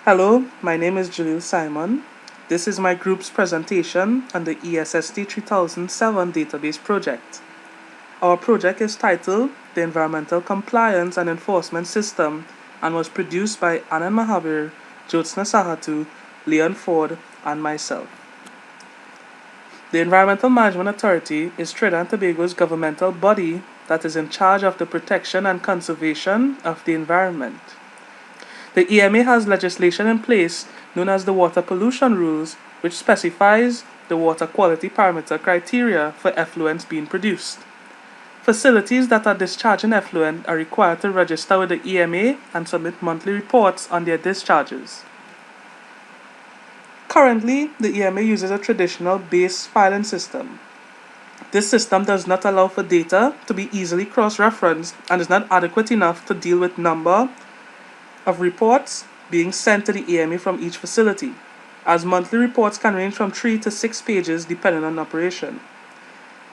Hello, my name is Jaleel Simon. This is my group's presentation on the ESST 3007 database project. Our project is titled The Environmental Compliance and Enforcement System and was produced by Anand Mahabir, Jyotsna Sahatoo, Leon Forde, and myself. The Environmental Management Authority is Trinidad and Tobago's governmental body that is in charge of the protection and conservation of the environment. The EMA has legislation in place known as the Water Pollution Rules, which specifies the water quality parameter criteria for effluents being produced. Facilities that are discharging effluent are required to register with the EMA and submit monthly reports on their discharges. Currently, the EMA uses a traditional base filing system. This system does not allow for data to be easily cross-referenced and is not adequate enough to deal with number of reports being sent to the EMA from each facility, as monthly reports can range from 3 to 6 pages depending on operation.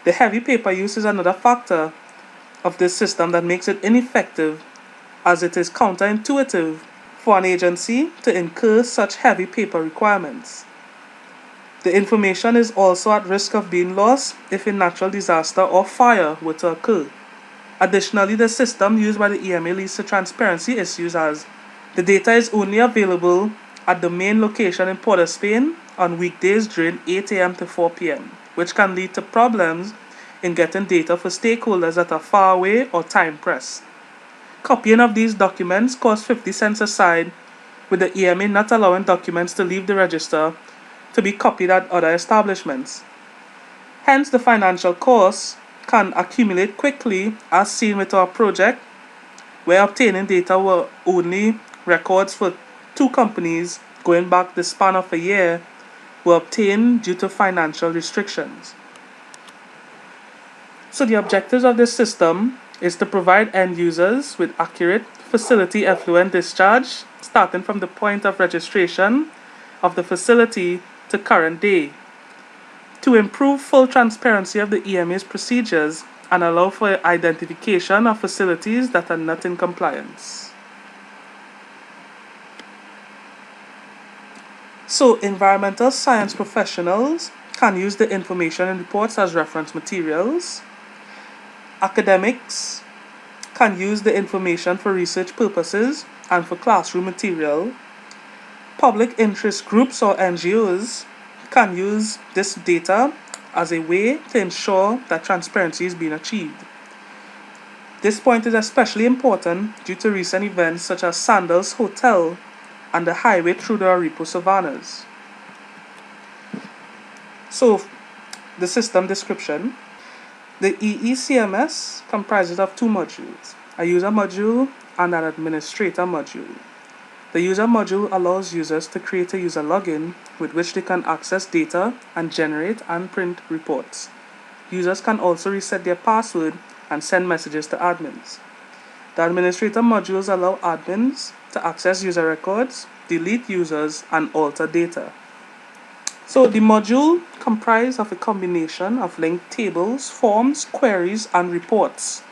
The heavy paper use is another factor of this system that makes it ineffective, as it is counterintuitive for an agency to incur such heavy paper requirements. The information is also at risk of being lost if a natural disaster or fire were to occur. Additionally, the system used by the EMA leads to transparency issues, as the data is only available at the main location in Port of Spain on weekdays during 8 a.m. to 4 p.m., which can lead to problems in getting data for stakeholders that are far away or time-pressed. Copying of these documents costs 50 cents a side, with the EMA not allowing documents to leave the register to be copied at other establishments. Hence, the financial costs can accumulate quickly, as seen with our project, where obtaining data were only records for 2 companies going back the span of a year were obtained due to financial restrictions. So the objectives of this system is to provide end users with accurate facility effluent discharge starting from the point of registration of the facility to current day, to improve full transparency of the EMA's procedures and allow for identification of facilities that are not in compliance. So, environmental science professionals can use the information in reports as reference materials. Academics can use the information for research purposes and for classroom material. Public interest groups or NGOs can use this data as a way to ensure that transparency is being achieved. This point is especially important due to recent events such as Sandals Hotel and the highway through the Aripo Savannas. So, the system description. The EECMS comprises of 2 modules, a user module and an administrator module. The user module allows users to create a user login with which they can access data and generate and print reports. Users can also reset their password and send messages to admins. The administrator modules allow admins to access user records, delete users, and alter data. So the module comprises of a combination of linked tables, forms, queries, and reports.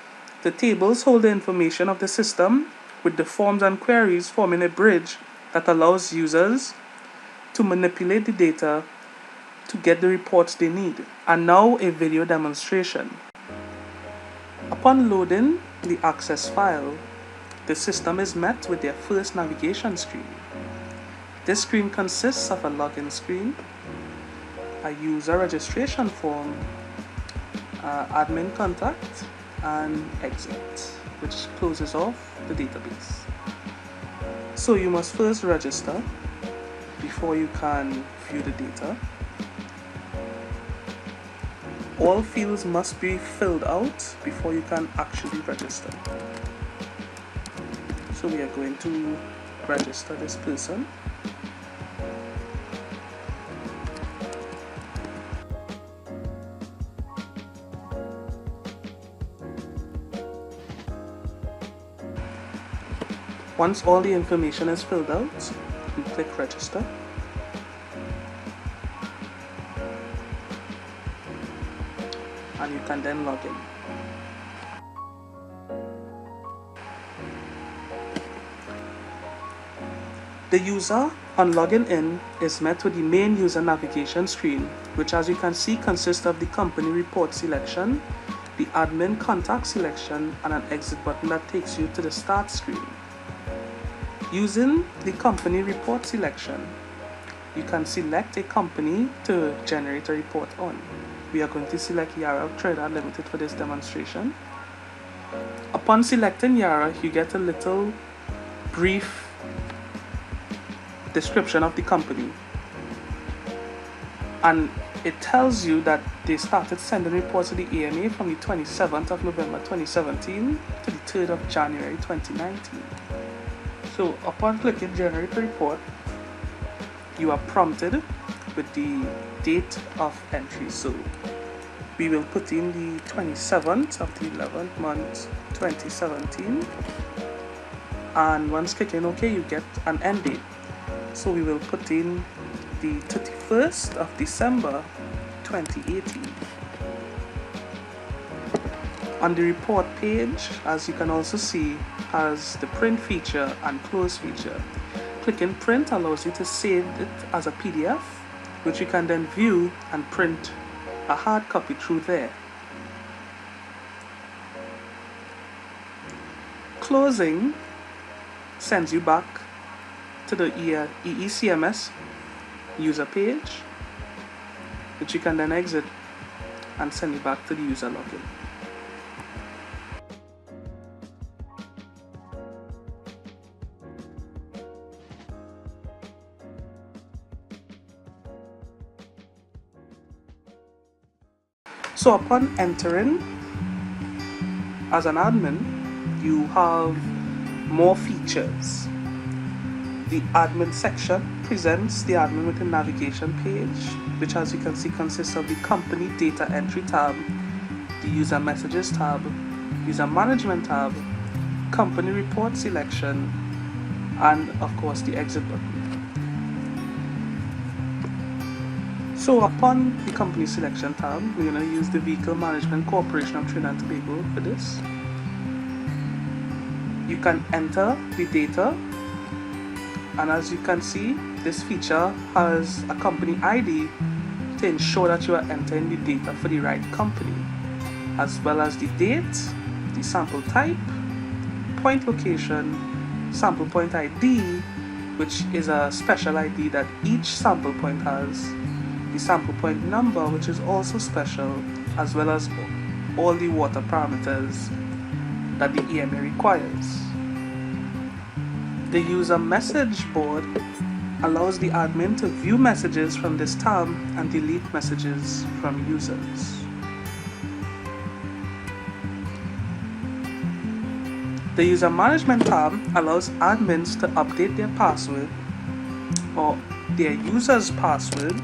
The tables hold the information of the system, with the forms and queries forming a bridge that allows users to manipulate the data to get the reports they need. And now a video demonstration. Upon loading the access file, the system is met with their first navigation screen. This screen consists of a login screen, a user registration form, admin contact, and exit, which closes off the database. So you must first register before you can view the data. All fields must be filled out before you can actually register. So we are going to register this person. Once all the information is filled out, you click register. And you can then log in. The user on logging in is met with the main user navigation screen, which as you can see consists of the company report selection, the admin contact selection, and an exit button that takes you to the start screen. Using the company report selection, you can select a company to generate a report on. We are going to select Yara Trader Limited for this demonstration. Upon selecting Yara, you get a little brief description of the company, and it tells you that they started sending reports to the EMA from the 27th of November 2017 to the 3rd of January 2019. So upon clicking generate report, you are prompted with the date of entry. So we will put in the 27th of the 11th month 2017, and once clicking OK, you get an end date. So we will put in the 31st of December 2018. On the report page, as you can also see, has the print feature and close feature. Clicking print allows you to save it as a PDF, which you can then view and print a hard copy through there. Closing sends you back to the EECMS user page, which you can then exit and send you back to the user login. So upon entering as an admin, you have more features. The admin section presents the admin with a navigation page, which as you can see consists of the company data entry tab, the user messages tab, user management tab, company report selection, and of course the exit button. So upon the company selection tab, we're going to use the Vehicle Management Corporation of Trinidad and Tobago for this. You can enter the data, and as you can see, this feature has a company ID to ensure that you are entering the data for the right company, as well as the date, the sample type, point location, sample point ID, which is a special ID that each sample point has, the sample point number, which is also special, as well as all the water parameters that the EMA requires. The user message board allows the admin to view messages from this tab and delete messages from users. The user management tab allows admins to update their password or their user's password,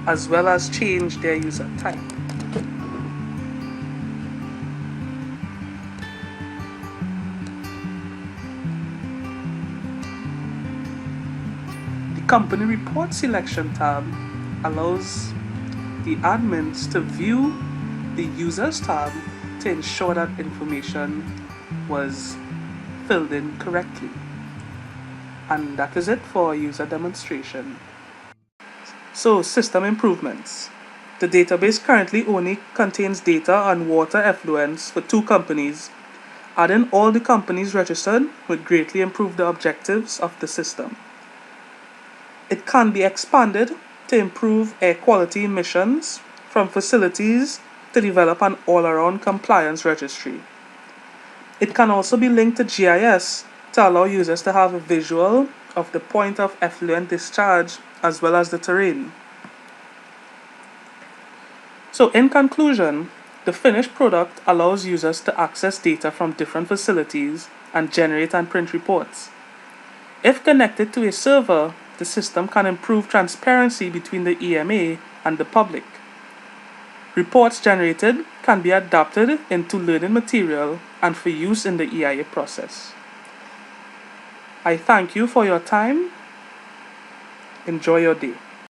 as well as change their user type. Company report selection tab allows the admins to view the users tab to ensure that information was filled in correctly. And that is it for a user demonstration. So, system improvements. The database currently only contains data on water effluents for 2 companies. Adding all the companies registered would greatly improve the objectives of the system. It can be expanded to improve air quality emissions from facilities to develop an all-around compliance registry. It can also be linked to GIS to allow users to have a visual of the point of effluent discharge as well as the terrain. So in conclusion, the finished product allows users to access data from different facilities and generate and print reports. If connected to a server, the system can improve transparency between the EMA and the public. Reports generated can be adapted into learning material and for use in the EIA process. I thank you for your time. Enjoy your day.